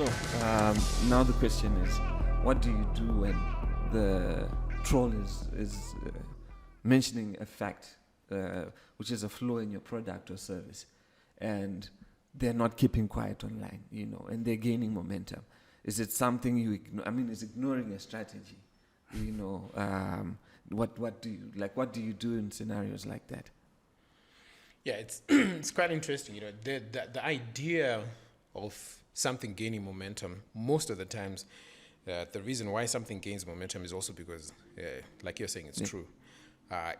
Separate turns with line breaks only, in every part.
So now the question is, what do you do when the troll is mentioning a fact, which is a flaw in your product or service, and they're not keeping quiet online, and they're gaining momentum? Is it something you ignore? I mean, is ignoring a strategy? What do you like? What do you do in scenarios like that?
Yeah, it's quite interesting. The idea of something gaining momentum, most of the times, the reason why something gains momentum is also because, like you're saying, it's true.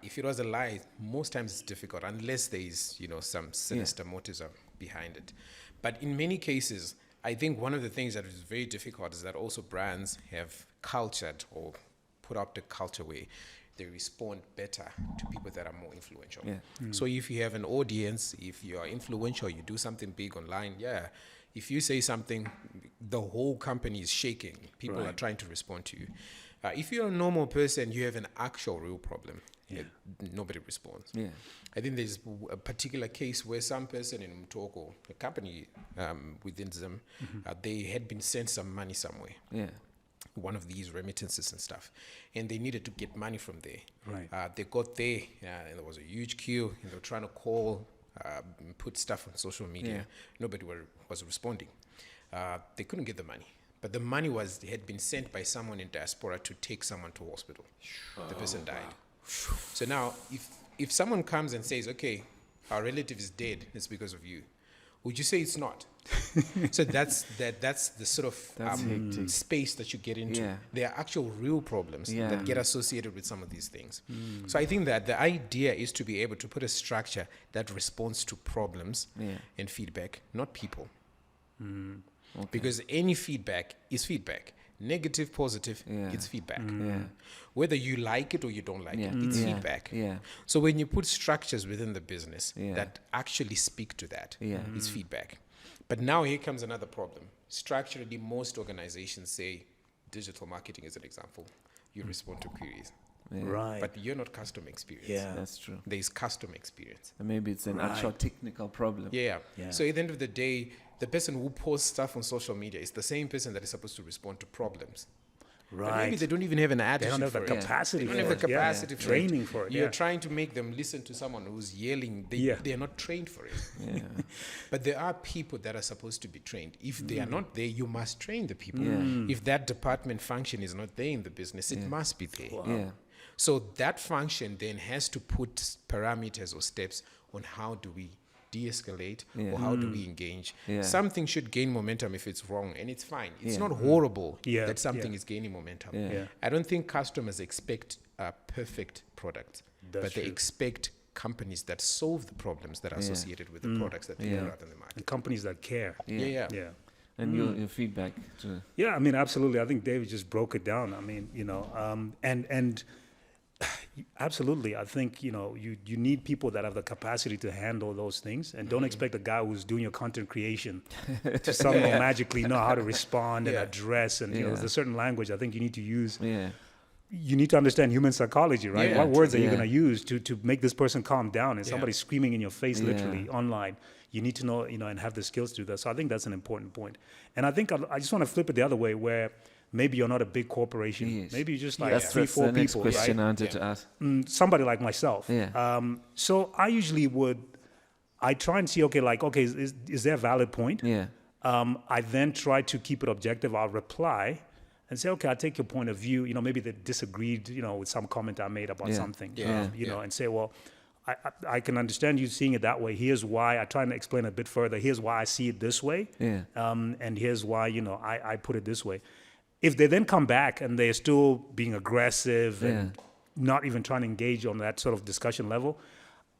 If it was a lie, most times it's difficult unless there is, some sinister motives behind it. But in many cases, I think one of the things that is very difficult is that also brands have cultured or put up the culture where they respond better to people that are more influential.
Yeah.
So if you have an audience, if you are influential, you do something big online, if you say something, the whole company is shaking. People are trying to respond to you. If you're a normal person, you have an actual real problem. Nobody responds.
Yeah.
I think there's a particular case where some person in Mtoko, a company within Zim, they had been sent some money somewhere.
Yeah.
One of these remittances and stuff, and they needed to get money from there.
Right.
They got there, and there was a huge queue, and they were trying to call, put stuff on social media.
Yeah.
Nobody was responding. They couldn't get the money, but the money had been sent by someone in diaspora to take someone to hospital. The person died. Wow. So now, if someone comes and says, "Okay, our relative is dead, it's because of you," would you say it's not? So that's the sort of space that you get into.
Yeah.
There are actual real problems that get associated with some of these things. So I think that the idea is to be able to put a structure that responds to problems and feedback, not people.
Okay.
Because any feedback is feedback. Negative, positive, it's feedback. Whether you like it or you don't like it, it's feedback.
Yeah.
So when you put structures within the business that actually speak to that, it's feedback. But now here comes another problem. Structurally, most organizations say, digital marketing is an example, you respond to queries.
Yeah.
Right.
But you're not customer experience.
Yeah.
That's true.
There is customer experience.
And maybe it's an actual technical problem.
Yeah.
Yeah.
So at the end of the day, the person who posts stuff on social media is the same person that is supposed to respond to problems. But
Right.
maybe they don't even have an attitude
They don't have the
for it.
capacity.
They don't
for
have the
it. Yeah.
capacity for
Training for it.
You're
Yeah.
trying to make them listen to someone who's yelling. They're not trained for it.
Yeah.
But there are people that are supposed to be trained. If they are not there, you must train the people.
Yeah.
If that department function is not there in the business, it must be there.
Yeah.
So that function then has to put parameters or steps on how do we de-escalate or how do we engage.
Yeah.
Something should gain momentum if it's wrong, and it's fine. It's
Yeah.
not horrible
Yeah.
that something
Yeah.
is gaining momentum.
Yeah.
Yeah.
I don't think customers expect a perfect product,
That's
but they
true.
expect companies that solve the problems that are associated with the products that they
Yeah.
put out in the market.
And companies that care.
Yeah.
Yeah.
And your feedback to
Yeah, I mean, absolutely. I think David just broke it down. I mean, and absolutely. I think, you need people that have the capacity to handle those things, and don't expect a guy who's doing your content creation to somehow magically know how to respond and address. And, there's a certain language I think you need to use.
Yeah.
You need to understand human psychology, right?
Yeah.
What words are you
Yeah.
going to use to make this person calm down? And somebody's screaming in your face,
Yeah.
literally online. You need to know, and have the skills to do that. So I think that's an important point. And I think I just want to flip it the other way, where maybe you're not a big corporation.
Yes.
Maybe you're just like
That's
3-4
the next
people,
question
right?
I wanted to ask.
Somebody like myself.
Yeah.
So I usually I try and see, okay, is there a valid point?
Yeah.
I then try to keep it objective. I'll reply and say, okay, I'll take your point of view. Maybe they disagreed, with some comment I made about something. And say, well, I can understand you seeing it that way. Here's why. I try and explain a bit further. Here's why I see it this way.
Yeah.
And here's why, I put it this way. If they then come back and they're still being aggressive and not even trying to engage on that sort of discussion level,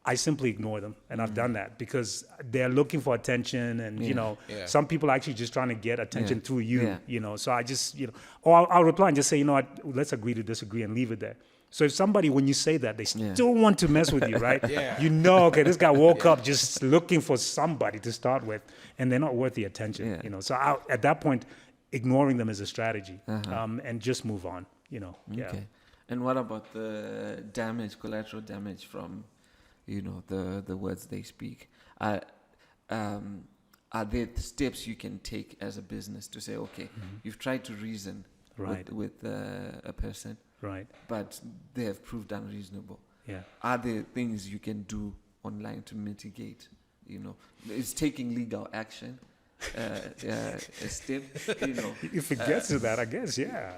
I simply ignore them. And I've done that because they're looking for attention. And, some people are actually just trying to get attention through you, So I just, or I'll reply and just say, what, let's agree to disagree and leave it there. So if somebody, when you say that, they still want to mess with you, right? Okay, this guy woke up just looking for somebody to start with, and they're not worth the attention, So at that point, ignoring them is a strategy, and just move on,
Okay. And what about the collateral damage from, the words they speak? are there steps you can take as a business to say, okay, you've tried to reason
Right.
with a person,
Right.
but they have proved unreasonable?
Yeah.
Are there things you can do online to mitigate? Is taking legal action a step?
If it gets to that, I guess, yeah.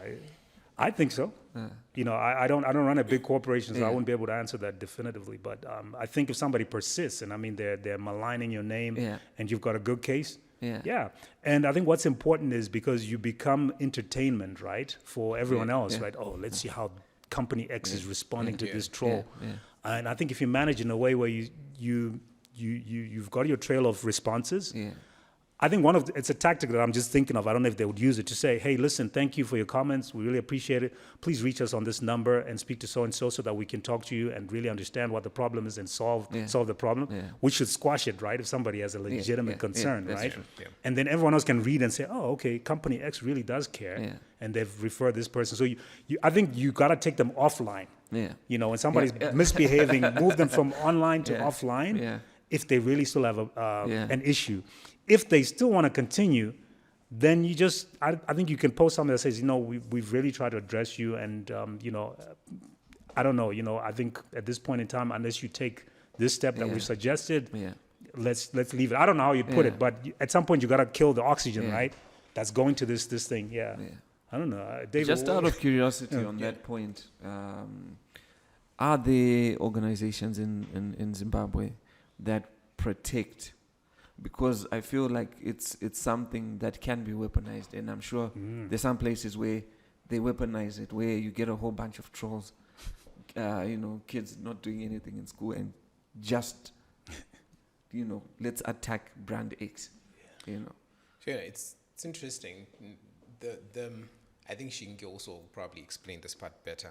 I think so. I don't run a big corporation, so I
Yeah.
wouldn't be able to answer that definitively. But I think if somebody persists, and I mean they're maligning your name,
Yeah.
and you've got a good case,
Yeah.
And I think what's important is because you become entertainment, right, for everyone else,
Yeah.
right? Oh, let's see how company X is responding to
Yeah.
this troll.
Yeah.
And I think if you manage in a way where you've got your trail of responses.
Yeah.
I think it's a tactic that I'm just thinking of. I don't know if they would use it to say, hey, listen, thank you for your comments. We really appreciate it. Please reach us on this number and speak to so-and-so so that we can talk to you and really understand what the problem is and solve the problem.
Yeah.
We should squash it, right, if somebody has a legitimate concern,
that's
right?
true.
Yeah.
And then everyone else can read and say, oh, okay, company X really does care.
Yeah.
And they've referred this person. So I think you got to take them offline.
Yeah.
When somebody's
Yeah.
misbehaving, move them from online to
Yeah.
offline
Yeah.
if they really still have
Yeah.
an issue. If they still want to continue, then you just, I think you can post something that says, we've really tried to address you, and, I don't know, I think at this point in time, unless you take this step that
Yeah.
we've suggested,
Yeah.
let's leave it. I don't know how you'd put
Yeah.
it, but at some point you got to kill the oxygen,
Yeah.
right? That's going to this thing, yeah.
Yeah.
I don't know. David,
Just out of curiosity
Yeah.
on that point, are there organizations in Zimbabwe that protect? Because I feel like it's something that can be weaponized, and I'm sure there's some places where they weaponize it, where you get a whole bunch of trolls, kids not doing anything in school, and just let's attack brand X.
Yeah, it's interesting. I think Shingi also probably explained this part better.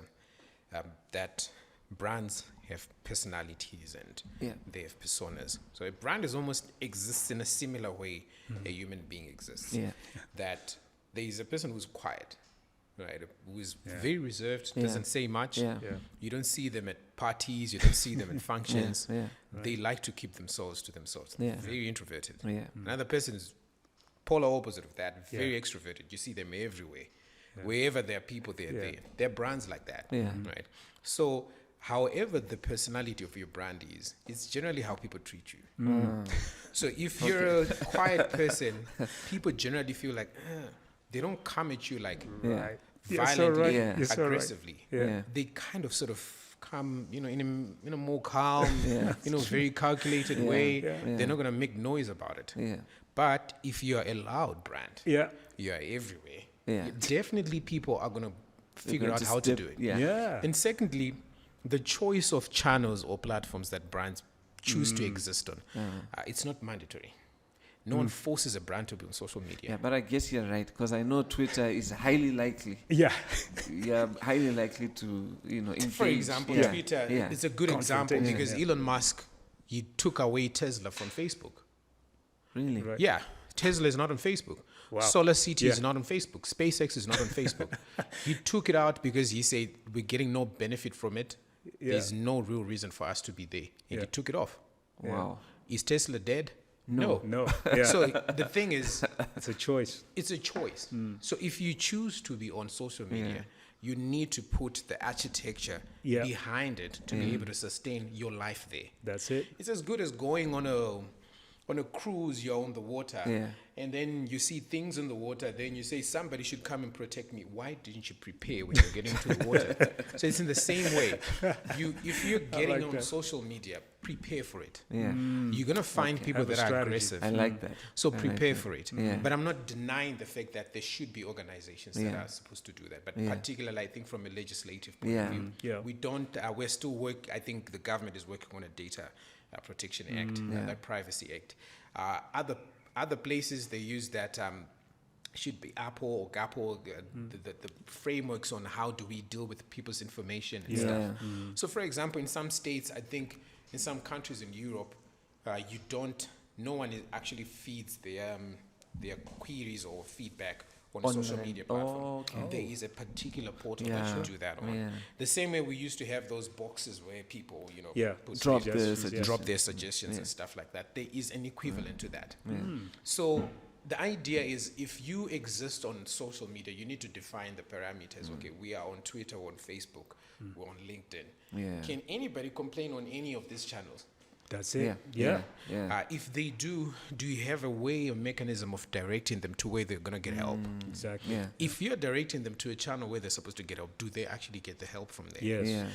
That brands have personalities and they have personas. So a brand is almost exists in a similar way a human being exists.
Yeah.
That there is a person who's quiet, right? Who is very reserved, doesn't say much.
Yeah.
Yeah.
You don't see them at parties. You don't see them at functions.
Yeah.
They like to keep themselves to themselves.
Yeah.
Very introverted.
Yeah.
Another person is polar opposite of that, very extroverted. You see them everywhere. Wherever there are people, they're there. They're brands like that, right? So, however the personality of your brand is, it's generally how people treat you. So if you're a quiet person, people generally feel like they don't come at you like
Right.
violently,
Yeah.
You're so right.
aggressively.
Yeah.
They kind of sort of come, in a more calm, very calculated way.
Yeah.
They're not going to make noise about it.
Yeah.
But if you're a loud brand,
Yeah.
you're everywhere.
Yeah.
Definitely people are going to figure
going
out
to
how to
step-
do it.
Yeah.
Yeah.
And secondly, the choice of channels or platforms that brands choose to exist on, it's not mandatory. No one forces a brand to be on social media.
Yeah, but I guess you're right, because I know Twitter is highly likely.
Yeah.
You're highly likely to, engage.
For example,
Yeah.
Twitter
Yeah.
is a good example
Confrontation,
because Elon Musk, he took away Tesla from Facebook.
Really?
Right.
Yeah, Tesla is not on Facebook.
Wow.
Solar City is
Yeah.
not on Facebook. SpaceX is not on Facebook. He took it out because he said we're getting no benefit from it.
Yeah.
There's no real reason for us to be there. And he took it off.
Wow.
Is Tesla dead?
No.
No. Yeah.
So the thing is,
It's a choice.
it's a choice. So if you choose to be on social media, you need to put the architecture behind it to be able to sustain your life there.
That's it.
It's as good as going on a cruise. You're on the water, and then you see things in the water. Then you say somebody should come and protect me. Why didn't you prepare when you're getting into the water? So it's in the same way. If you're getting
like
on
that.
social media, prepare for it.
Yeah.
You're gonna find people
Have a
that are
strategy.
aggressive.
I like that.
So
I like
prepare
that.
for it.
Yeah.
But I'm not denying the fact that there should be organizations that
Yeah.
are supposed to do that. But
Yeah.
particularly, I think from a legislative point
Yeah.
of view,
Yeah.
we don't. We're still I think the government is working on a data protection act, that privacy act. Other places they use that. Should be Apple or GAPO, the frameworks on how do we deal with people's information and stuff. So, for example, in some states, I think in some countries in Europe, no one actually feeds their queries or feedback on social media platform.
Oh, okay.
There is a particular portal
Yeah.
that you do that on.
Yeah.
The same way we used to have those boxes where people, put
Drop
their-
their
Yes.
suggestions.
drop their suggestions and stuff like that. There is an equivalent to that. So the idea is, if you exist on social media, you need to define the parameters. Okay, we are on Twitter, or on Facebook, we're on LinkedIn.
Yeah.
Can anybody complain on any of these channels?
That's it.
Yeah. Yeah.
If they do you have a way, a mechanism of directing them to where they're going to get help?
Exactly.
Yeah.
If you're directing them to a channel where they're supposed to get help, do they actually get the help from there?
Yes.
Yeah.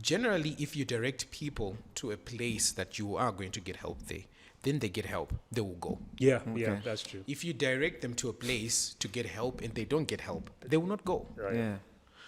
Generally, if you direct people to a place that you are going to get help there, then they get help, they will go.
Yeah.
Okay.
Yeah. That's true.
If you direct them to a place to get help and they don't get help, they will not go.
Right.
Yeah.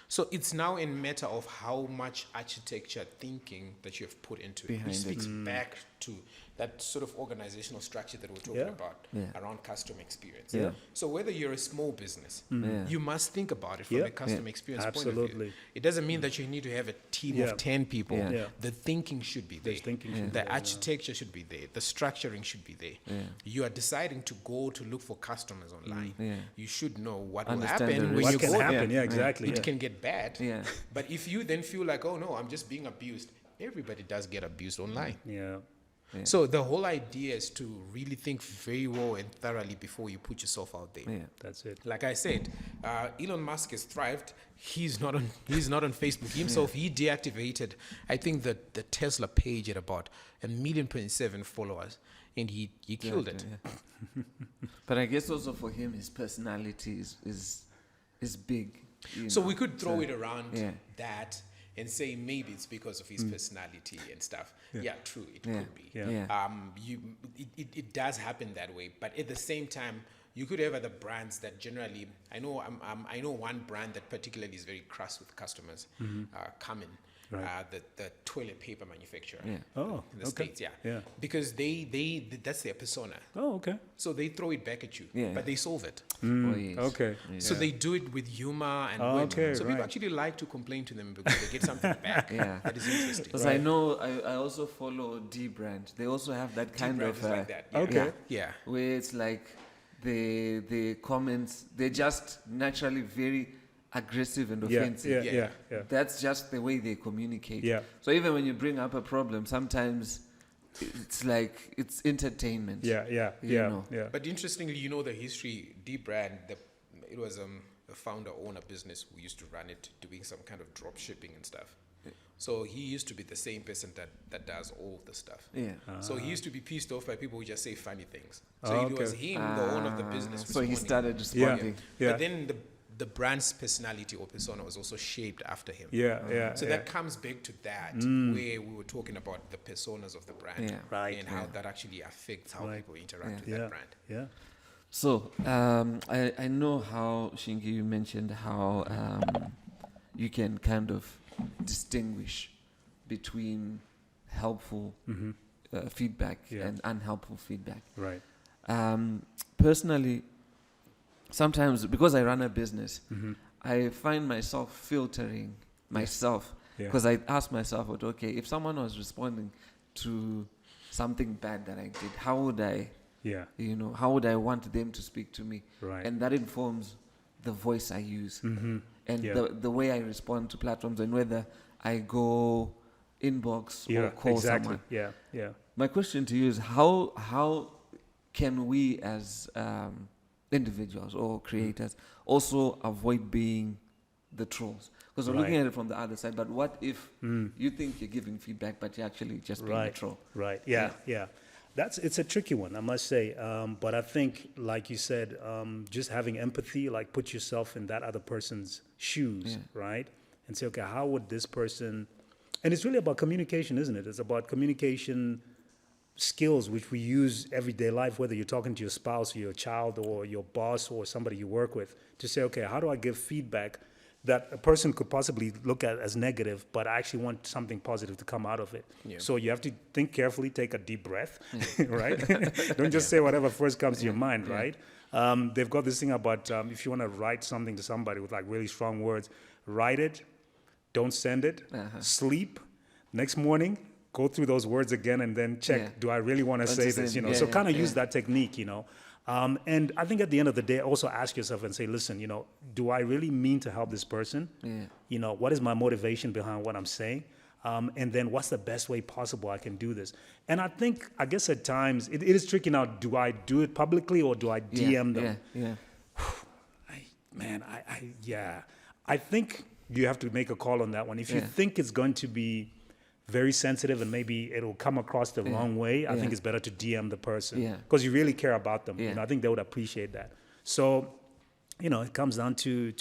So it's now a matter of how much architecture thinking that you have put into it,
Behind
which
it.
speaks back to that sort of organizational structure that we're talking
Yeah.
about
Yeah.
around customer experience.
Yeah.
So whether you're a small business,
Yeah.
you must think about it from
Yeah.
a customer
Yeah.
experience point of
Absolutely.
view. It doesn't mean that you need to have a team
Yeah.
of 10 people.
Yeah.
Yeah.
The thinking should be there.
There's thinking should be
The
there, yeah.
architecture should be there. The structuring should be there.
Yeah.
You are deciding to go to look for customers online.
Yeah.
You should know what
Understand
will
the
happen when
risk.
What
you
can
go
happen?
there.
Yeah. Exactly.
It
yeah.
can get bad.
Yeah.
But if you then feel like, oh no, I'm just being abused, everybody does get abused online.
Yeah.
Yeah.
So the whole idea is to really think very well and thoroughly before you put yourself out there.
Yeah.
That's it.
Like I said, Elon Musk has thrived. He's not on Facebook himself. He deactivated, I think, the Tesla page at about 1.7 million followers, and he killed it.
Yeah. But I guess also for him, his personality is big.
So we could throw it around
yeah.
that and say maybe it's because of his personality and stuff. Yeah, true, it
Yeah.
could be.
Yeah.
Yeah.
It does happen that way, but at the same time, you could have other brands that generally. I know one brand that particularly is very crass with customers. Cummins,
Right.
the toilet paper manufacturer.
Yeah.
Oh.
In the
Okay.
States, yeah.
Yeah.
Because they that's their persona.
Oh. Okay.
So they throw it back at you,
Yeah.
but they solve it.
Oh, yes.
Okay.
So they do it with humor and
Oh,
wit.
okay,
So people
right.
actually like to complain to them because they get something back.
Yeah.
That is interesting.
Because I know I also follow D brand. They also have that kind
Brand
of
is like that. Yeah.
Okay.
Yeah.
where it's like the comments, they're just naturally very aggressive and
Yeah.
offensive.
Yeah.
Yeah.
Yeah. Yeah.
That's just the way they communicate.
Yeah.
So even when you bring up a problem, sometimes it's like it's entertainment.
Yeah. Yeah.
You
Yeah.
know.
Yeah.
But interestingly, the history, D-Brand, it was a founder-owner business who used to run it, doing some kind of drop shipping and stuff. So he used to be the same person that does all the stuff.
Yeah.
So he used to be pissed off by people who just say funny things.
Oh,
So it
okay.
was him, the owner of the business.
So he
responding.
started
Yeah.
responding.
Yeah.
But then the brand's personality or persona was also shaped after him.
Yeah. Yeah.
So
yeah.
that comes back to that, where we were talking about the personas of the brand
Yeah.
Right.
and how that actually affects how
Right.
people interact
Yeah.
with
Yeah.
that brand.
Yeah.
So I know how, Shingi, you mentioned how you can kind of distinguish between helpful feedback
Yeah.
and unhelpful feedback.
Right.
Personally, sometimes because I run a business, I find myself filtering myself
Yeah.
because I ask myself, okay, if someone was responding to something bad that I did, how would I,
Yeah.
how would I want them to speak to me?
Right.
And that informs the voice I use and
Yeah.
the way I respond to platforms and whether I go inbox
Yeah.
or call
Exactly.
someone.
Yeah. Yeah.
My question to you is how can we as individuals or creators also avoid being the trolls? Because we're looking
Right.
at it from the other side, but what if you think you're giving feedback but you're actually just being a
Right.
troll?
Right. Yeah. Yeah. It's a tricky one, I must say. But I think, like you said, just having empathy, like put yourself in that other person's shoes, right? And say, okay, how would this person? And it's really about communication, isn't it? It's about communication skills which we use everyday life, whether you're talking to your spouse or your child or your boss or somebody you work with, to say, okay, how do I give feedback that a person could possibly look at as negative, but I actually want something positive to come out of it.
Yeah.
So you have to think carefully, take a deep breath, right? Don't just say whatever first comes to your mind, right? They've got this thing about if you want to write something to somebody with like really strong words, write it, don't send it, sleep, next morning, go through those words again and then check,
Yeah.
do I really want to
Want
say
to
this,
say-
So
yeah,
kind of
yeah.
use that technique, And I think at the end of the day, also ask yourself and say, listen, do I really mean to help this person?
Yeah.
What is my motivation behind what I'm saying? And then what's the best way possible I can do this? And I guess at times it is tricky now. Do I do it publicly or do I DM them?
Yeah.
I think you have to make a call on that one. If you think it's going to be very sensitive and maybe it'll come across the wrong way, I think it's better to DM the person because you really care about them. I think they would appreciate that. So, it comes down to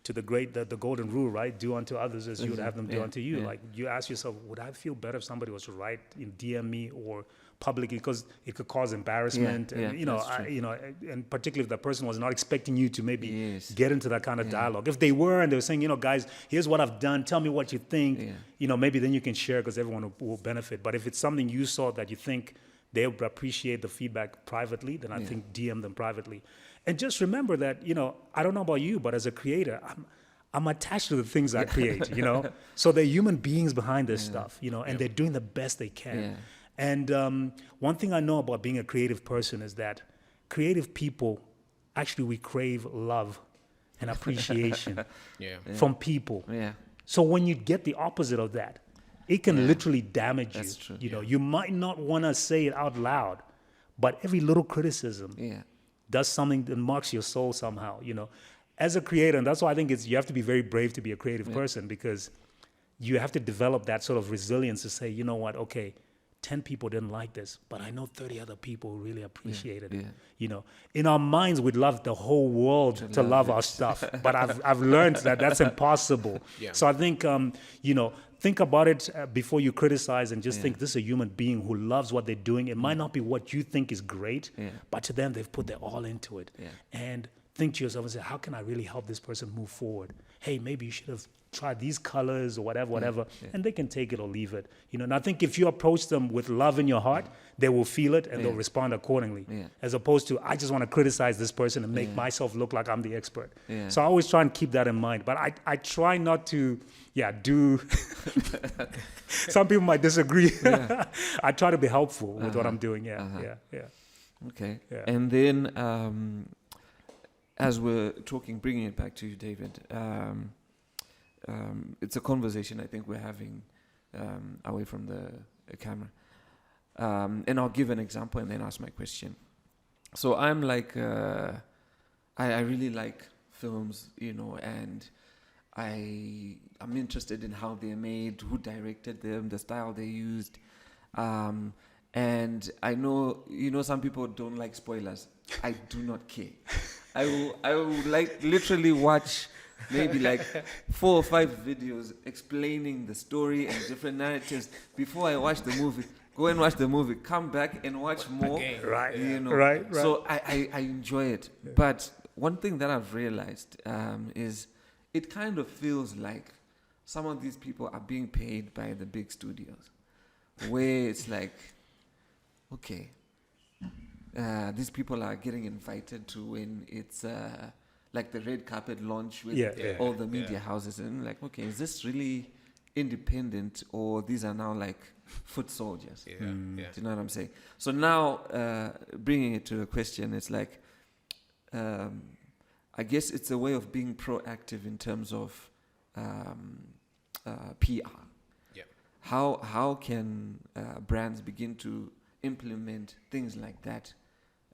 the golden rule, right? Do unto others as you would have them do unto you. Like you ask yourself, would I feel better if somebody was to write in DM me or publicly, because it could cause embarrassment, and and particularly if that person was not expecting you to maybe get into that kind of dialogue. If they were and they were saying, guys, here's what I've done, tell me what you think, maybe then you can share because everyone will benefit. But if it's something you saw that you think they would appreciate the feedback privately, then I think DM them privately. And just remember that, I don't know about you, but as a creator, I'm attached to the things I create, So they're human beings behind this stuff, and they're doing the best they can.
Yeah.
And one thing I know about being a creative person is that creative people, actually, we crave love and appreciation from people.
Yeah.
So when you get the opposite of that, it can literally damage
That's true.
You might not want to say it out loud, but every little criticism does something that marks your soul somehow, As a creator, and that's why I think you have to be very brave to be a creative person, because you have to develop that sort of resilience to say, you know what, okay, 10 people didn't like this, but I know 30 other people really appreciated it. In our minds, we'd love the whole world to love our stuff, but I've learned that that's impossible. So I think, think about it before you criticize, and just think this is a human being who loves what they're doing. It might not be what you think is great, but to them, they've put their all into it. And think to yourself and say, how can I really help this person move forward? Hey, maybe you should have tried these colors or whatever, and they can take it or leave it. And I think if you approach them with love in your heart, they will feel it and they'll respond accordingly. As opposed to, I just want to criticize this person and make myself look like I'm the expert. So I always try and keep that in mind. But I try not to, do. Some people might disagree. I try to be helpful with what I'm doing.
Okay. And then, as we're talking, bringing it back to you, David, it's a conversation I think we're having away from the camera. And I'll give an example and then ask my question. So I'm like, I really like films, and I'm interested in how they're made, who directed them, the style they used. And I know, some people don't like spoilers. I do not care. I will like literally watch maybe like 4 or 5 videos explaining the story and different narratives before I watch the movie. Go and watch the movie, come back and watch more.
Again.
Right.
So I enjoy it. But one thing that I've realized is it kind of feels like some of these people are being paid by the big studios, where it's like, okay, these people are getting invited to when it's like the red carpet launch with all the media houses, and like, okay, is this really independent, or these are now like foot soldiers? Do you know what I'm saying? So now, bringing it to a question, it's like, I guess it's a way of being proactive in terms of PR. How can brands begin to implement things like that?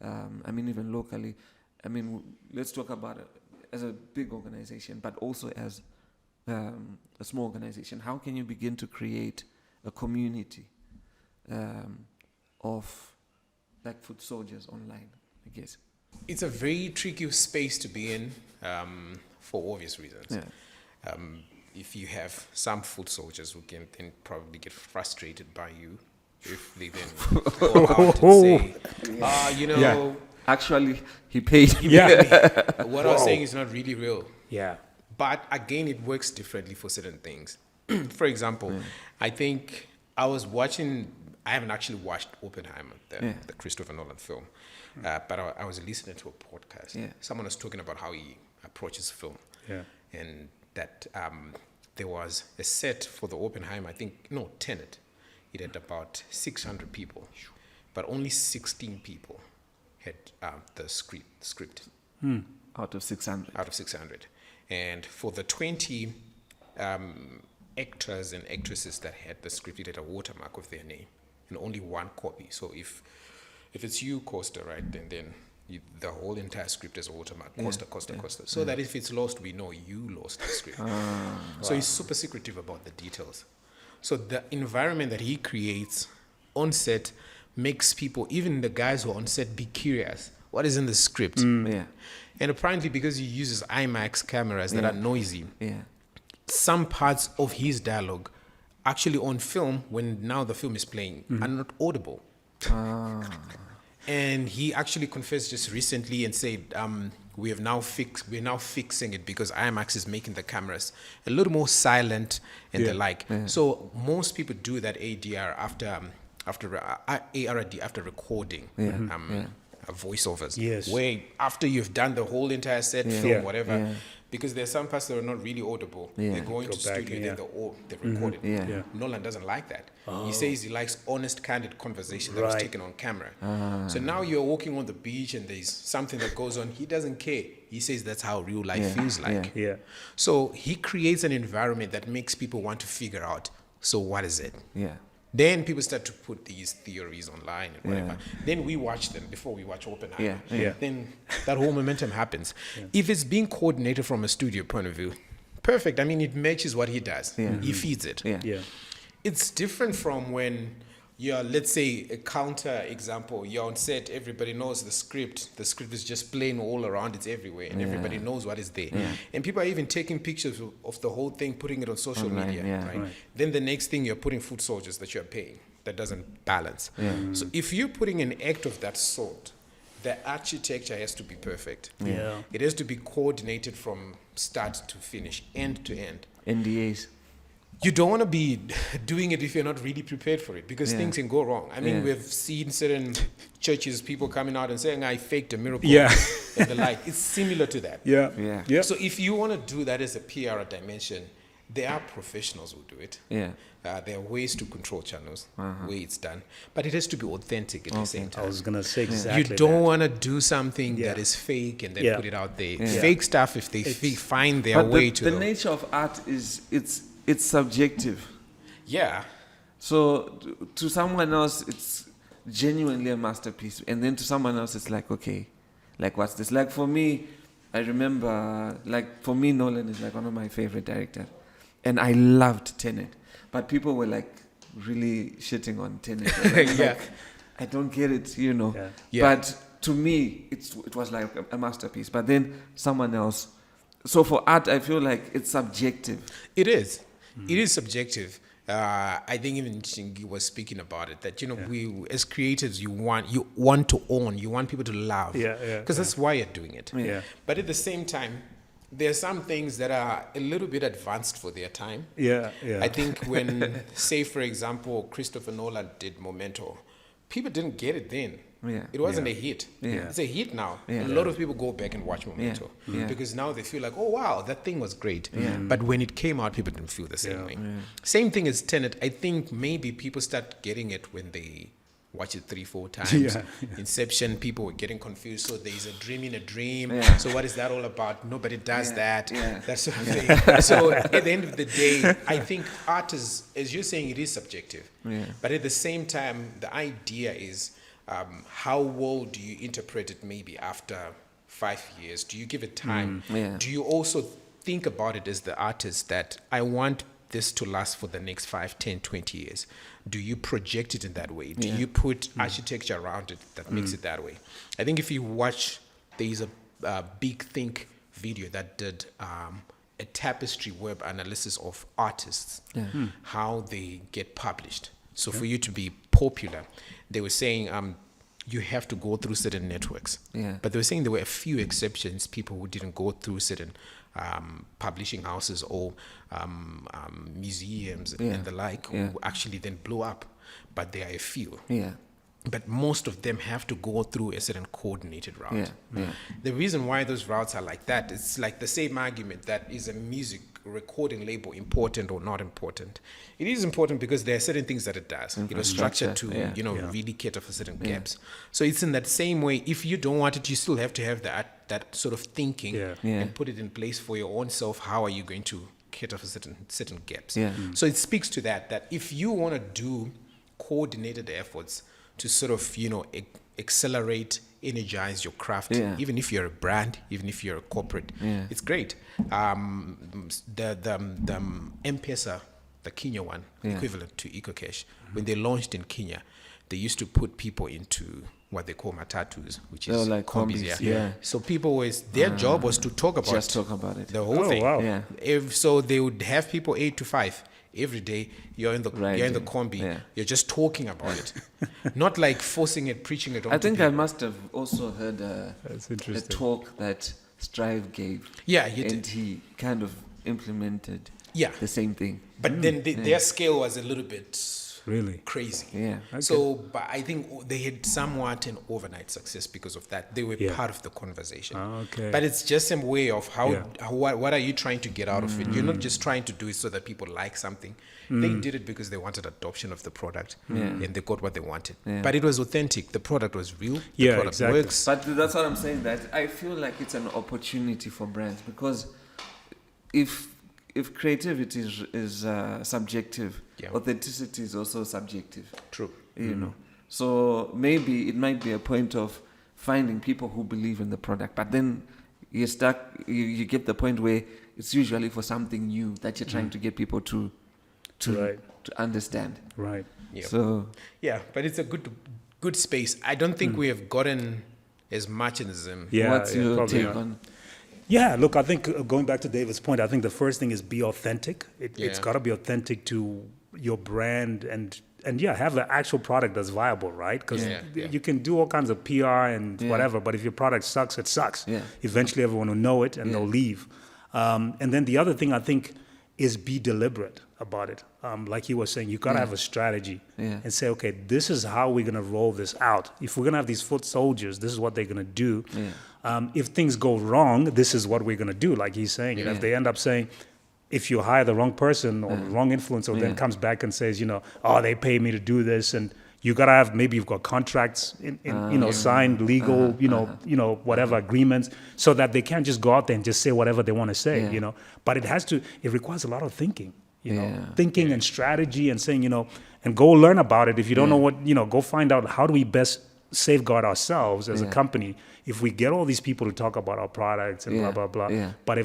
I mean, even locally. I mean, let's talk about it as a big organization, but also as a small organization. How can you begin to create a community of like foot soldiers online, I guess?
It's a very tricky space to be in for obvious reasons. If you have some foot soldiers who can then probably get frustrated by you if they then go out and say,
actually, he paid him.
What I was saying is not really real.
But
again, it works differently for certain things. For example, I think I haven't actually watched Oppenheimer, the Christopher Nolan film, but I was listening to a podcast. Someone was talking about how he approaches film. And that there was a set for the Oppenheimer, Tenet. It had about 600 people, but only 16 people had the script
Out of 600.
out of 600. And for the 20 actors and actresses that had the script, it had a watermark of their name and only one copy. So if it's you, Costa, right, then the whole entire script is a watermark, Costa. So that if it's lost, we know you lost the script. So he's super secretive about the details. So the environment that he creates on set makes people, even the guys who are on set, be curious. What is in the script?
Yeah.
And apparently, because he uses IMAX cameras that are noisy,
Yeah.
some parts of his dialogue actually on film, when now the film is playing, are not audible. And he actually confessed just recently and said, we're now fixing it because IMAX is making the cameras a little more silent and the like. So most people do that ADR after ARD after recording voiceovers.
Yes.
Where after you've done the whole entire set, film, whatever. Because there's some parts that are not really audible. They go into studio, they record it. Nolan doesn't like that. He says he likes honest, candid conversation that was taken on camera. So now you're walking on the beach and there's something that goes on. He doesn't care. He says that's how real life feels like. So he creates an environment that makes people want to figure out, so what is it? Then people start to put these theories online and whatever. Then we watch them before we watch Oppenheimer. Then that whole momentum happens. If it's being coordinated from a studio point of view, perfect. I mean, it matches what he does. He feeds it. It's different from when you're, let's say, a counter example. You're on set, everybody knows the script. The script is just plain all around, it's everywhere, and everybody knows what is there. And people are even taking pictures of the whole thing, putting it on social media. Right? Then the next thing, you're putting foot soldiers that you're paying. That doesn't balance. So if you're putting an act of that sort, the architecture has to be perfect. It has to be coordinated from start to finish, end to end.
NDAs.
You don't want to be doing it if you're not really prepared for it, because things can go wrong. I mean, we've seen certain churches, people coming out and saying, I faked a miracle. And the like. It's similar to that. So if you want to do that as a PR dimension, there are professionals who do it. There are ways to control channels, way it's done. But it has to be authentic at the same time.
I was going to say exactly
You don't want to do something that is fake and then put it out there. Fake stuff, if they find their way to
the nature of art is it's subjective.
So
to someone else, it's genuinely a masterpiece, and then to someone else, it's like, okay, like what's this? Like for me, I remember, like for me, Nolan is like one of my favorite directors, and I loved Tenet, but people were like really shitting on Tenet. Like, I don't get it, you know. But to me, it was like a masterpiece. But then someone else. So for art, I feel like it's subjective.
It is. It is subjective. I think even Shingi was speaking about it, that, you know, we as creatives, you want to own, you want people to love, because that's why you're doing it. But at the same time, there are some things that are a little bit advanced for their time. I think when, say for example, Christopher Nolan did Memento, people didn't get it then. It wasn't a hit. It's a hit now. A lot of people go back and watch Memento because now they feel like, oh wow, that thing was great. But when it came out, people didn't feel the same way. Same thing as Tenet. I think maybe people start getting it when they watch it 3-4 times. Inception, people were getting confused. So there's a dream in a dream. So what is that all about? Nobody does that. That sort of thing. So at the end of the day, I think art is, as you're saying, it is subjective. But at the same time, the idea is, how well do you interpret it maybe after 5 years? Do you give it time? Do you also think about it as the artist that I want this to last for the next 5, 10, 20 years? Do you project it in that way? Do you put architecture around it that makes it that way? I think if you watch, there's a Big Think video that did a tapestry web analysis of artists, how they get published. So for you to be popular, they were saying you have to go through certain networks. But they were saying there were a few exceptions, people who didn't go through certain publishing houses or museums and the like, who actually then blew up. But there are a few. but most of them have to go through a certain coordinated route. The reason why those routes are like that, it's like the same argument that is a music recording label important or not important. It is important because there are certain things that it does, structured to, really cater for certain gaps. So it's in that same way, if you don't want it, you still have to have that sort of thinking and put it in place for your own self. How are you going to cater for certain gaps? So it speaks to that if you want to do coordinated efforts to sort of, accelerate, energize your craft, even if you're a brand, even if you're a corporate, it's great. The M-Pesa, the Kenya one, equivalent to EcoCash, when they launched in Kenya, they used to put people into what they call matatus, which is
like combis.
So people their job was to talk about
it,
the whole thing.
Wow.
So they would have people 8 to 5 every day. You're in the combi. You're just talking about it, not like forcing it, preaching it.
I think people. I must have also heard a talk that Strive gave.
And
he kind of implemented the same thing.
But then their scale was a little bit
really
crazy.
Okay.
So, but I think they had somewhat an overnight success because of that. They were part of the conversation.
Okay.
But it's just a way of what are you trying to get out of it? You're not just trying to do it so that people like something. They did it because they wanted adoption of the product and they got what they wanted. But it was authentic. The product was real. The product works.
But that's what I'm saying, that I feel like it's an opportunity for brands, because if creativity is subjective, authenticity is also subjective.
True.
You know. So maybe it might be a point of finding people who believe in the product, but then you're stuck. You get the point where it's usually for something new that you're trying to get people to understand.
Right.
Yeah.
So
but it's a good space. I don't think we have gotten as much in them.
What's your take on?
Yeah, look, I think going back to David's point, I think the first thing is be authentic. It's got to be authentic to your brand and have the actual product that's viable, right? Because you can do all kinds of PR and whatever, but if your product sucks, it sucks. Eventually everyone will know it and they'll leave. And then the other thing I think is be deliberate about it. Like he was saying, you got to have a strategy and say, okay, this is how we're going to roll this out. If we're going to have these foot soldiers, this is what they're going to do. If things go wrong, this is what we're going to do, like he's saying. If they end up saying, if you hire the wrong person or the wrong influencer, then comes back and says, they pay me to do this, and you got to have, maybe you've got contracts, signed, legal, whatever agreements, so that they can't just go out there and just say whatever they want to say, But it requires a lot of thinking, thinking and strategy and saying, and go learn about it. If you don't know what, go find out how do we best safeguard ourselves as a company if we get all these people to talk about our products and blah, blah, blah. But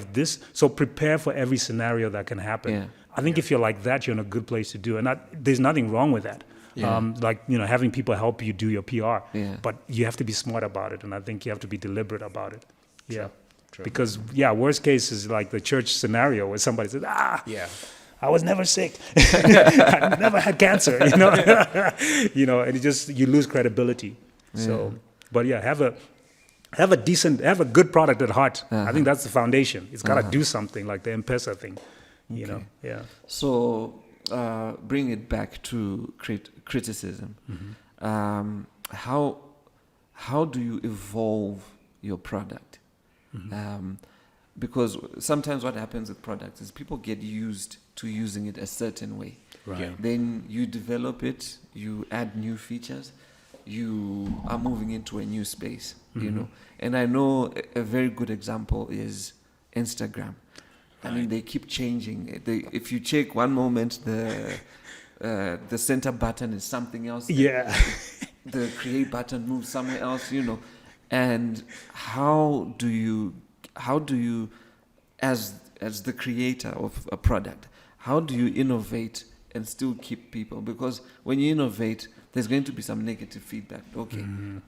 so prepare for every scenario that can happen. I think if you're like that, you're in a good place to do it. And there's nothing wrong with that. Having people help you do your PR. But you have to be smart about it. And I think you have to be deliberate about it. True. Because, worst case is like the church scenario where somebody says, I was never sick. I never had cancer, and you lose credibility. So, but have a good product at heart. I think that's the foundation. It's got to do something, like the M-Pesa thing,
So, bring it back to criticism. How do you evolve your product? Because sometimes what happens with products is people get used to using it a certain way.
Right.
Then you develop it, you add new features, you are moving into a new space, And I know a very good example is Instagram. I mean, they keep changing. If you check one moment, the center button is something else. The create button moves somewhere else, And how do you, as the creator of a product, how do you innovate and still keep people? Because when you innovate, there's going to be some negative feedback. Okay,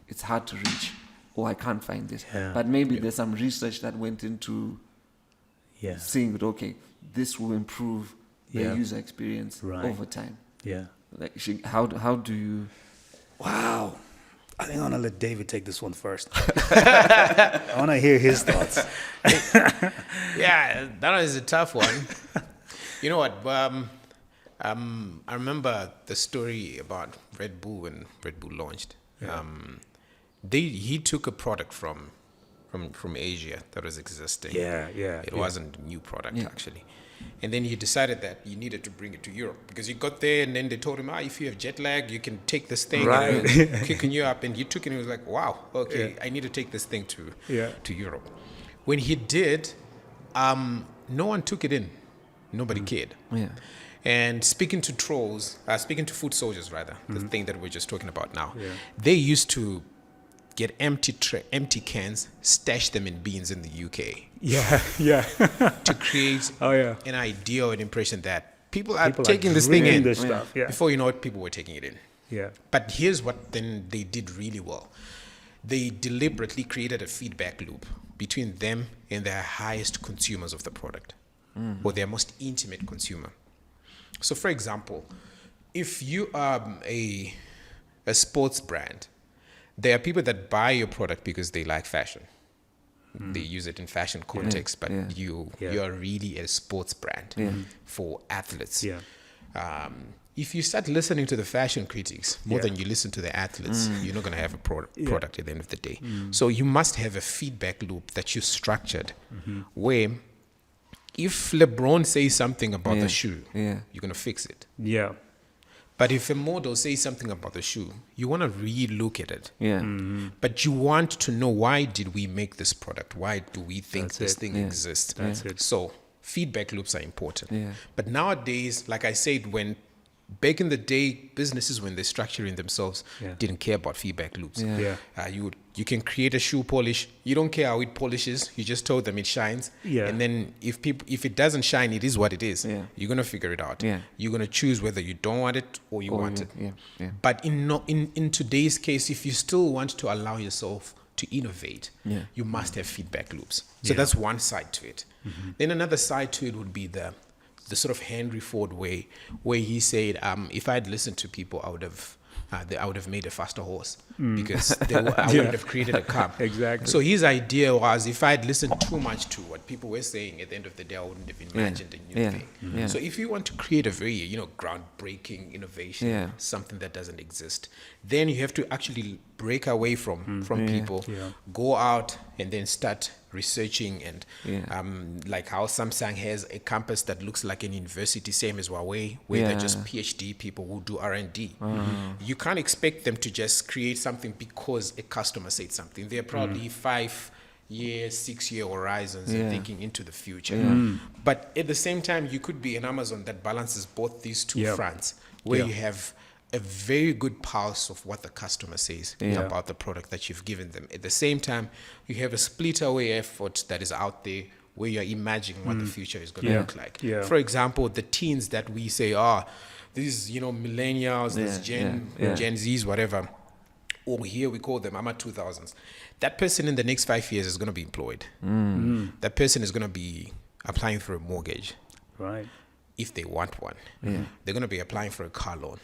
it's hard to reach, or I can't find this. But maybe there's some research that went into seeing that, okay, this will improve the user experience over time. Like, how do you?
Wow. I think I'm going to let David take this one first. I want to hear his thoughts.
That one is a tough one. You know what? I remember the story about Red Bull when Red Bull launched. He took a product from Asia that was existing. It wasn't a new product actually. And then he decided that he needed to bring it to Europe because he got there and then they told him, if you have jet lag, you can take this thing and kicking you up. And he took it and he was like, wow, okay, I need to take this thing to Europe. When he did, no one took it in. Nobody cared. Yeah. And speaking to food soldiers rather, the thing that we're just talking about now, they used to get empty cans, stash them in bins in the UK. To create an idea or an impression that people are taking this thing in.
This stuff.
Before you know it, people were taking it in.
Yeah.
But here's what then they did really well. They deliberately created a feedback loop between them and their highest consumers of the product, or their most intimate consumer. So, for example, if you are a sports brand, there are people that buy your product because they like fashion. They use it in fashion context, but you are really a sports brand for athletes. If you start listening to the fashion critics more than you listen to the athletes, you're not going to have a product at the end of the day. So you must have a feedback loop that you structured where if LeBron says something about the shoe, you're going to fix it.
Yeah.
But if a model says something about the shoe, you want to re-look at it. Yeah. But you want to know, why did we make this product? Why do we think this thing exists?
That's it.
So feedback loops are important. Yeah. But nowadays, like I said, back in the day, businesses, when they're structuring themselves, didn't care about feedback loops. You can create a shoe polish. You don't care how it polishes. You just told them it shines. Yeah. And then if it doesn't shine, it is what it is. Yeah. You're gonna figure it out. Yeah. You're gonna choose whether you don't want it or you want it. Yeah. Yeah. But in today's case, if you still want to allow yourself to innovate, you must have feedback loops. So that's one side to it. Then another side to it would be the sort of Henry Ford way, where he said, if I'd listened to people, I would have made a faster horse because I wouldn't have created a car.
Exactly.
So his idea was, if I'd listened too much to what people were saying, at the end of the day, I wouldn't have imagined a new thing. Yeah. So if you want to create a very, groundbreaking innovation, something that doesn't exist, then you have to actually break away from people, go out and then start researching and like how Samsung has a campus that looks like an university, same as Huawei, where they're just PhD people who do R&D. You can't expect them to just create something because a customer said something. They're probably 5-year, 6-year horizons and thinking into the future. But at the same time, you could be an Amazon that balances both these two fronts, where you have a very good pulse of what the customer says about the product that you've given them. At the same time, you have a split away effort that is out there where you're imagining what the future is going to look like. Yeah. For example, the teens that we say, these, millennials, this Gen Zs, whatever, or here we call them AMA 2000s. That person in the next 5 years is going to be employed. That person is going to be applying for a mortgage.
Right.
If they want one. They're going to be applying for a car loan.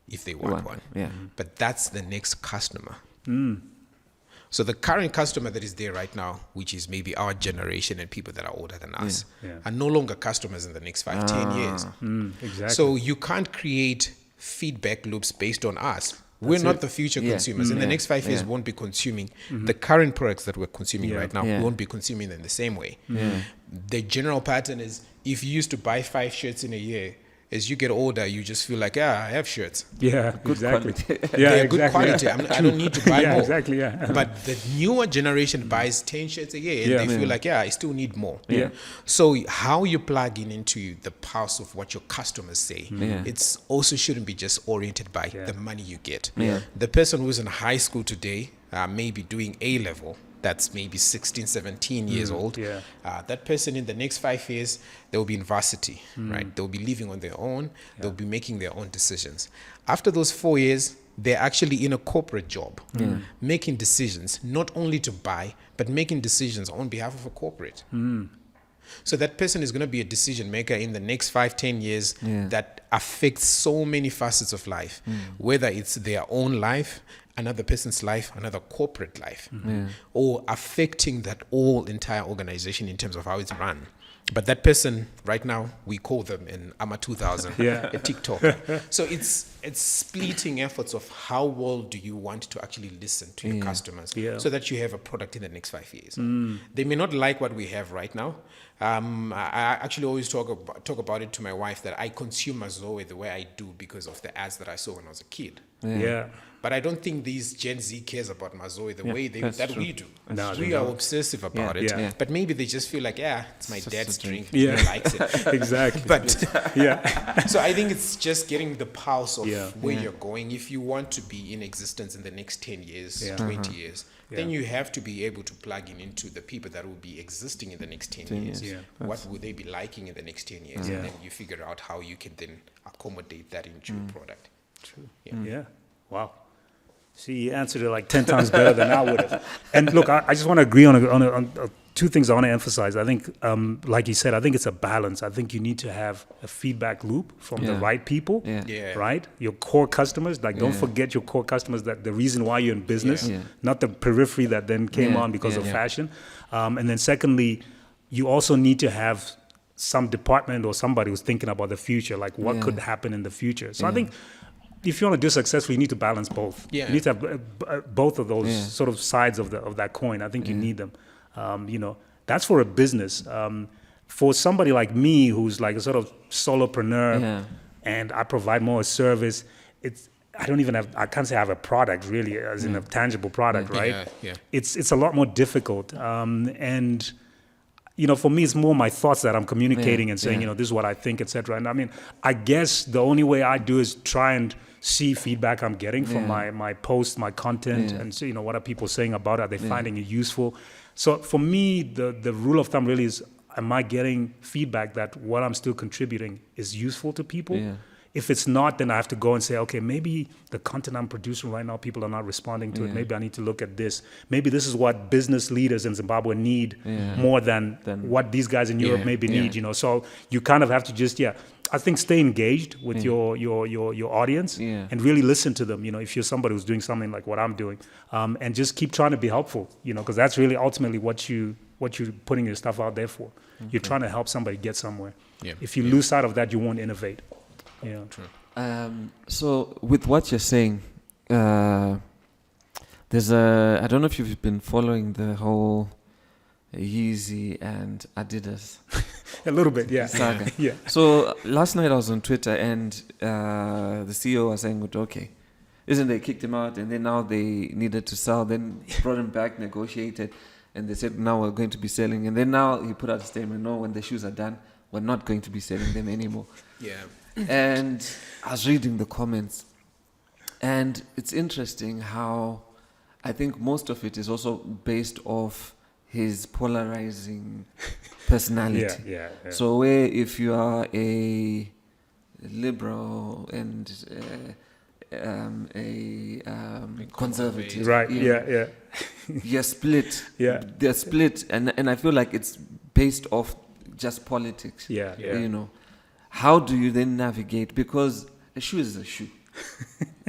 If they want one. Yeah. But that's the next customer. So the current customer that is there right now, which is maybe our generation and people that are older than us, are no longer customers in the next 5-10 years.
Exactly.
So you can't create feedback loops based on us. We're not the future consumers. In the next 5 years, we won't be consuming the current products that we're consuming right now. We won't be consuming them the same way. The general pattern is, if you used to buy 5 shirts in a year, as you get older, you just feel like, I have shirts.
Yeah,
good quality.
They're good quality. I don't need to buy more.
Exactly,
But the newer generation buys 10 shirts a year, and they feel like, I still need more. So how you plug into the pulse of what your customers say, it's also shouldn't be just oriented by the money you get. The person who's in high school today, maybe doing A-level, that's maybe 16, 17 years old. That person in the next 5 years, they will be in varsity, right? They'll be living on their own. They'll be making their own decisions. After those 4 years, they're actually in a corporate job, making decisions, not only to buy, but making decisions on behalf of a corporate. So that person is going to be a decision maker in the next 5-10 years that affects so many facets of life, whether it's their own life, another person's life, another corporate life, or affecting that entire organization in terms of how it's run. But that person right now, we call them in AMA 2000
Yeah.
a TikToker. So it's splitting efforts of how well do you want to actually listen to your customers
Yeah.
so that you have a product in the next 5 years. They may not like what we have right now. I actually always talk about it to my wife that I consume Mazoe the way I do because of the ads that I saw when I was a kid.
Yeah.
But I don't think these Gen Z cares about Mazoe the way that
true.
we do.
No,
We
they
are
don't.
obsessive about it.
Yeah. Yeah.
But maybe they just feel like, it's my
It's just
dad's
a drink.
drink.
Yeah.
He likes it.
Exactly.
But
Yeah.
so I think it's just getting the pulse of
Yeah.
where you're going. If you want to be in existence in the next 10 years,
Yeah.
20 years, then
Yeah.
you have to be able to plug into the people that will be existing in the next 10 years.
years. Yeah.
What would they be liking in the next 10 years?
Yeah.
And then you figure out how you can then accommodate that into your product.
True.
Yeah.
Yeah. Wow. See, you answered it like 10 times better than I would have. And look, I just want to agree on two things I want to emphasize. I think, like you said, I think it's a balance. I think you need to have a feedback loop from the
Yeah.
right people,
Yeah.
right? Your core customers. Like, don't
Yeah.
forget your core customers, that the reason why you're in business,
Yeah.
not the periphery that then came
Yeah.
on because of
Yeah.
fashion. And then secondly, you also need to have some department or somebody who's thinking about the future, like what could happen in the future. So I think if you want to do successfully, you need to balance both.
Yeah.
You need to have both of those
Yeah.
sort of sides of that coin. I think you need them. That's for a business. For somebody like me, who's like a sort of solopreneur, and I provide more a service, I can't say I have a product really, as in a tangible product, right?
Yeah.
It's a lot more difficult. And for me, it's more my thoughts that I'm communicating and saying, this is what I think, etc. And I mean, I guess the only way I do is try and see feedback I'm getting from my posts, my content, and see, what are people saying about it? Are they finding it useful? So for me, the rule of thumb really is, am I getting feedback that what I'm still contributing is useful to people?
Yeah.
If it's not, then I have to go and say, okay, maybe the content I'm producing right now, people are not responding to it. Maybe I need to look at this. Maybe this is what business leaders in Zimbabwe need more than what these guys in Europe maybe need. So you kind of have to just, I think stay engaged with your audience and really listen to them. If you're somebody who's doing something like what I'm doing, and just keep trying to be helpful. Because that's really ultimately what you're putting your stuff out there for. Okay. You're trying to help somebody get somewhere. Yeah. If you lose sight of that, you won't innovate. Yeah.
True. So with what you're saying, there's I don't know if you've been following the whole Yeezy and Adidas
a little bit, yeah.
saga.
Yeah.
So last night I was on Twitter and the CEO was saying, okay, isn't they kicked him out and then now they needed to sell, then brought him back, negotiated, and they said now we're going to be selling, and then now he put out a statement, no, when the shoes are done, we're not going to be selling them anymore.
Yeah.
And I was reading the comments, and it's interesting how I think most of it is also based off his polarizing personality.
Yeah.
So where if you are a liberal and a conservative,
right?
Yeah. You're split.
Yeah.
They're split, and I feel like it's based off just politics.
Yeah.
How do you then navigate? Because a shoe is a shoe.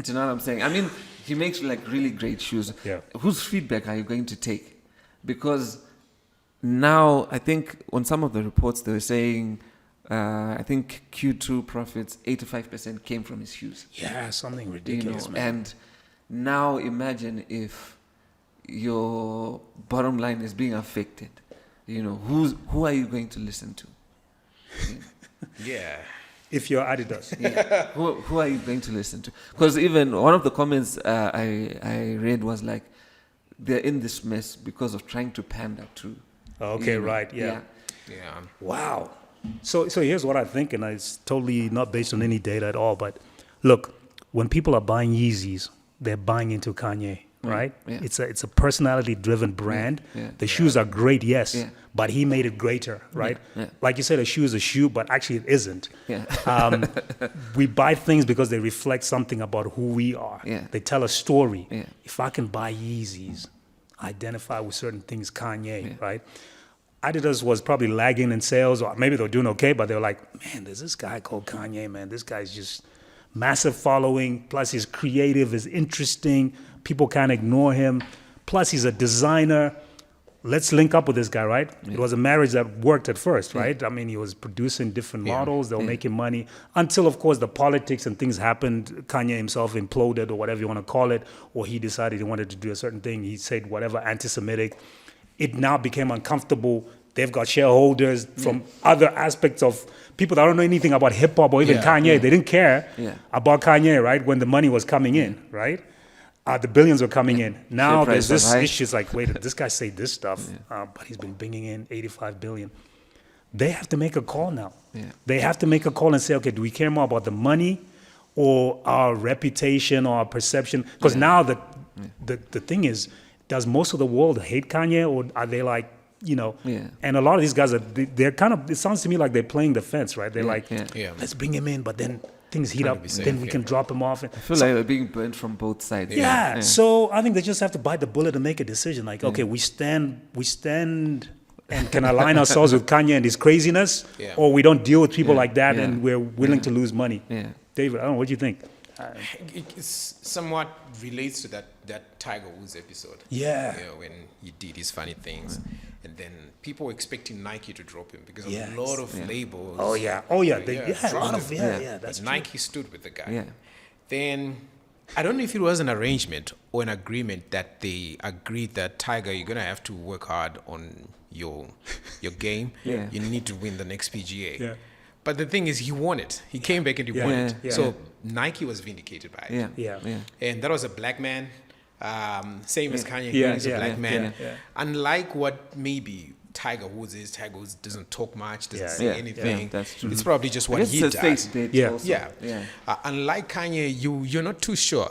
Do you know what I'm saying? I mean, he makes like really great shoes.
Yeah.
Whose feedback are you going to take? Because now I think on some of the reports they were saying, I think Q2 profits 85% came from his shoes.
Yeah, something ridiculous, man.
And now imagine if your bottom line is being affected. Who are you going to listen to?
Yeah.
If you're Adidas.
Yeah. Who are you going to listen to? Because even one of the comments I read was like, they're in this mess because of trying to pander to.
Okay, right, yeah. Wow. So here's what I think, and it's totally not based on any data at all, but look, when people are buying Yeezys, they're buying into Kanye, right?
Yeah.
It's a personality-driven brand.
Yeah.
The shoes are great, yes,
Yeah.
but he made it greater, right?
Yeah.
Like you said, a shoe is a shoe, but actually it isn't.
Yeah.
We buy things because they reflect something about who we are.
Yeah.
They tell a story.
Yeah.
If I can buy Yeezys, identify with certain things, Kanye, right? Adidas was probably lagging in sales, or maybe they're doing okay, but they're like, man, there's this guy called Kanye, man. This guy's just massive following, plus he's creative, is interesting. People can't ignore him. Plus he's a designer. let's link up with this guy, right? It was a marriage that worked at first, right? I mean, he was producing different models. They were making money until, of course, the politics and things happened. Kanye himself imploded or whatever you want to call it, or he decided he wanted to do a certain thing. He said whatever, anti-Semitic. It now became uncomfortable. They've got shareholders from other aspects of people that don't know anything about hip hop or even Kanye. They didn't care about Kanye, right? When the money was coming in, right? The billions were coming in. Now there's this issue. It's like, wait, this guy say this stuff, but he's been bringing in 85 billion. They have to make a call now. They have to make a call and say, okay, do we care more about the money or our reputation or our perception? Because now the thing is, does most of the world hate Kanye, or are they like, you know? And a lot of these guys they're kind of. It sounds to me like they're playing the fence, right? They're like, let's bring him in, but then things heat up, then we can drop him off.
I feel like we're being burnt from both sides.
So I think they just have to bite the bullet and make a decision. Like, okay, we stand and can align ourselves with Kanye and his craziness, or we don't deal with people like that and we're willing to lose money. David, I don't know, what do you think?
It somewhat relates to that Tiger Woods episode. When he did his funny things. And then people were expecting Nike to drop him because a lot of labels. That's Nike true. Stood with the guy. Then I don't know if it was an arrangement or an agreement that they agreed that Tiger, you're gonna have to work hard on your game. You need to win the next PGA. But the thing is, he won it. He came back and he won it. So Nike was vindicated by it. And that was a black man. Same as Kanye, he's a black man. Unlike what maybe Tiger Woods is, Tiger Woods doesn't talk much, doesn't say anything.
That's true.
It's probably just what he does. Unlike Kanye, you're not too sure.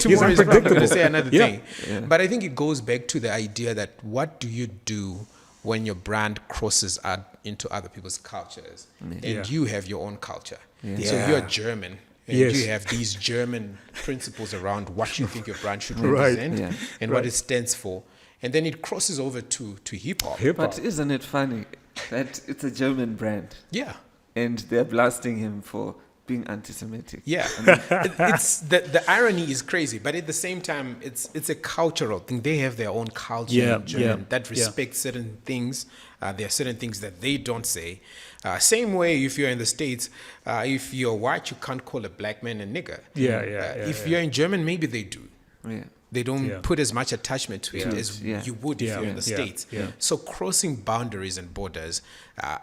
Tomorrow is probably going to say another thing. But I think it goes back to the idea that what do you do when your brand crosses out into other people's cultures and you have your own culture. So you're German. And you have these German principles around what you think your brand should represent and what it stands for. And then it crosses over to hip-hop.
But isn't it funny that it's a German brand? And they're blasting him for being anti-Semitic.
It's the irony is crazy, but at the same time, it's a cultural thing. They have their own culture in German that respects certain things. There are certain things that they don't say. Same way, if you're in the States, if you're white, you can't call a black man a nigger. If you're in German, maybe they do. They don't put as much attachment to it as you would if you're in the States. So crossing boundaries and borders,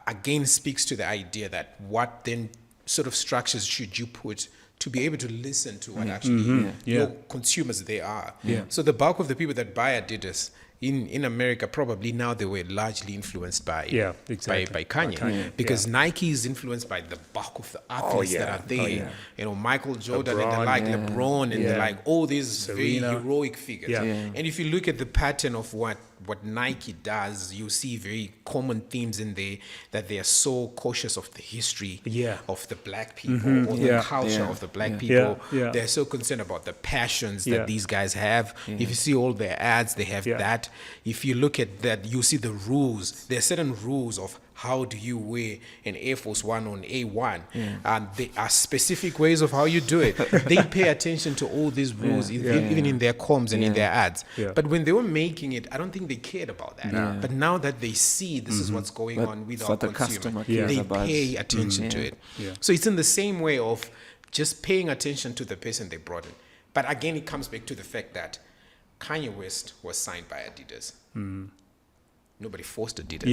again, speaks to the idea that what then sort of structures should you put to be able to listen to what actually your consumers they are. So the bulk of the people that buy Adidas in America, probably now they were largely influenced by Kanye. Because Nike is influenced by the bulk of the athletes that are there. You know, Michael Jordan LeBron, and the like, LeBron and the like, all these Serena. Very heroic figures. And if you look at the pattern of what Nike does, you see very common themes in there, that they are so cautious of the history of the black people or the culture of the black people. They're so concerned about the passions that these guys have. If you see all their ads, they have that. If you look at that, you see the rules. There are certain rules of how do you wear an Air Force One on A1. And there are specific ways of how you do it. They pay attention to all these rules, even in their comms and in their ads. But when they were making it, I don't think they cared about that. But now that they see this is what's going on with our consumer, they pay attention to it. So it's in the same way of just paying attention to the person they brought in. But again, it comes back to the fact that Kanye West was signed by Adidas. Nobody forced Adidas.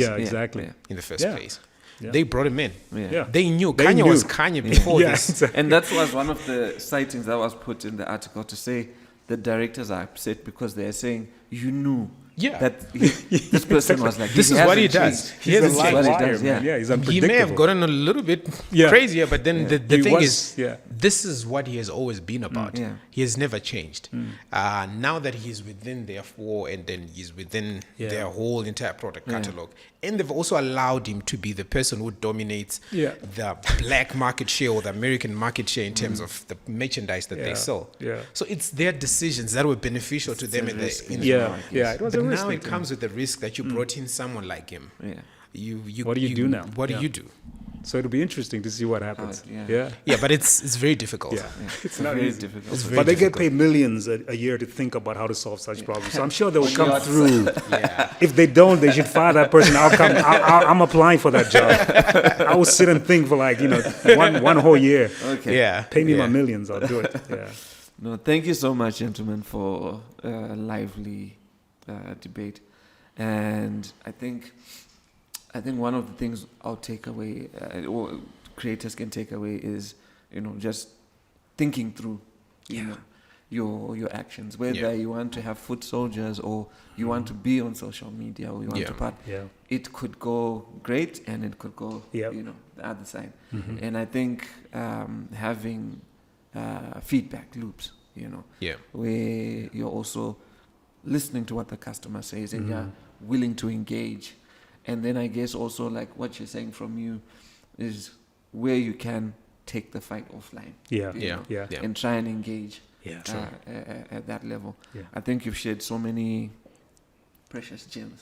In the first place. They brought him in. They knew Kanye was Kanye before this.
And that was one of the sightings that was put in the article to say the directors are upset because they are saying, you knew that this person was like,
this is what he does.
He's a liar, he's unpredictable.
He may have gotten a little bit crazier, but then the thing is, this is what he has always been about. He has never changed. Now that he's within their four and then he's within their whole entire product catalog, and they've also allowed him to be the person who dominates the black market share or the American market share in terms of the merchandise that they sell. So it's their decisions that were beneficial to them in the
it was
but now it comes with the risk that you brought in someone like him. What
do you do now?
What do you do?
So it'll be interesting to see what happens.
yeah.
Yeah, but it's very difficult.
Yeah.
It's not very difficult.
It's very
But they get
difficult.
paid millions a year to think about how to solve such problems. So I'm sure they will come
yachts.
through.
Yeah.
If they don't, they should fire that person. I'm applying for that job. I will sit and think for one whole year.
Okay.
Yeah.
Pay me
yeah.
my millions. I'll do it. Yeah.
No, thank you so much, gentlemen, for a lively debate. And I think one of the things I'll take away, or creators can take away, is just thinking through, your actions. Whether you want to have foot soldiers, or you want to be on social media, or you want to part.
Yeah.
It could go great, and it could go,
Yep.
the other side.
Mm-hmm.
And I think having feedback loops,
Yeah.
where you're also listening to what the customer says, and you're willing to engage. And then I guess also, like what you're saying from you, is where you can take the fight offline.
Yeah.
you
Yeah.
know,
Yeah.
Yeah.
and try and engage
Yeah.
at that level.
Yeah.
I think you've shared so many precious gems.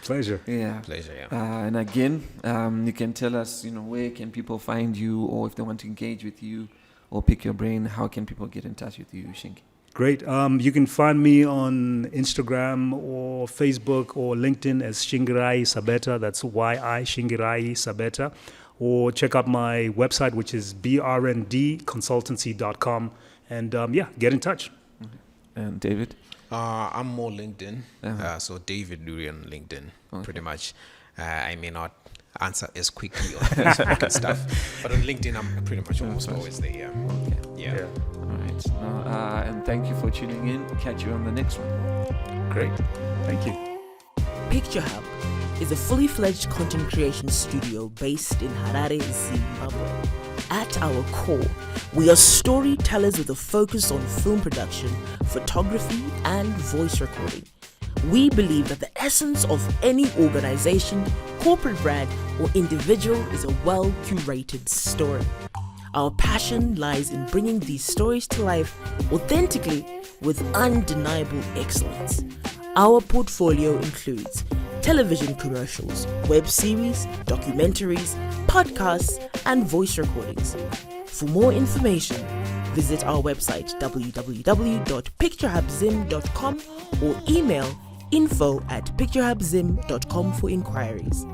Pleasure.
Yeah.
Pleasure. Yeah.
And again, you can tell us, where can people find you, or if they want to engage with you or pick your brain, how can people get in touch with you, Shingi?
Great. You can find me on Instagram or Facebook or LinkedIn as Shingirayi Sabeta. That's YI, Shingirayi Sabeta. Or check out my website, which is brndconsultancy.com. And get in touch.
And David?
I'm more LinkedIn.
Uh-huh.
So David Duri on LinkedIn,
Okay.
pretty much. I may not answer as quickly on Facebook and stuff, but on LinkedIn, I'm pretty much almost always there. Yeah. Yeah.
All right. And thank you for tuning in. Catch you on the next one.
Great. Thank you.
Picturehub is a fully fledged content creation studio based in Harare, Zimbabwe. At our core, we are storytellers with a focus on film production, photography, and voice recording. We believe that the essence of any organization, corporate brand, or individual is a well-curated story. Our passion lies in bringing these stories to life authentically with undeniable excellence. Our portfolio includes television commercials, web series, documentaries, podcasts, and voice recordings. For more information, visit our website www.picturehubzim.com or email info@picturehubzim.com for inquiries.